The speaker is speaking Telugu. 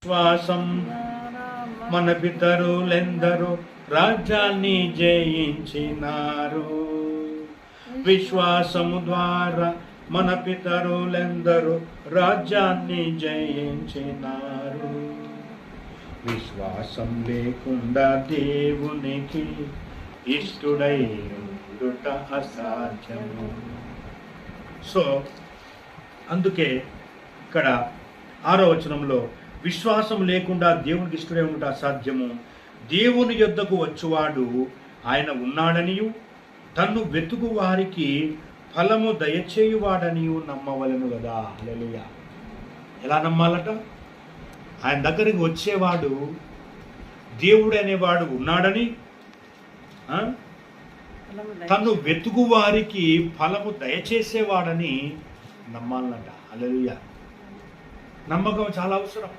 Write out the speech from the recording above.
విశ్వాసం మన పితరులెందరో రాజ్యాన్ని జయించినారు. విశ్వాసము ద్వారా మన పితరులెందరో రాజ్యాన్ని జయించినారు. విశ్వాసం లేకుండా దేవునికి ఇష్టుడై ఉండుట అసాధ్యము. సో అందుకే ఇక్కడ 6వ వచనంలో విశ్వాసం లేకుండా దేవునికి ఇష్టడే ఉండట అసాధ్యము. దేవుని యొద్దకు వచ్చువాడు ఆయన ఉన్నాడనియు తన్ను వెతుకు వారికి ఫలము దయచేయువాడనియు నమ్మవలెను కదా. హల్లెలూయా. ఎలా నమ్మాలట? ఆయన దగ్గరికి వచ్చేవాడు దేవుడు అనేవాడు ఉన్నాడని, తన్ను వెతుకు వారికి ఫలము దయచేసేవాడని నమ్మాలన్నట. హల్లెలూయా. నమ్మకం చాలా అవసరం.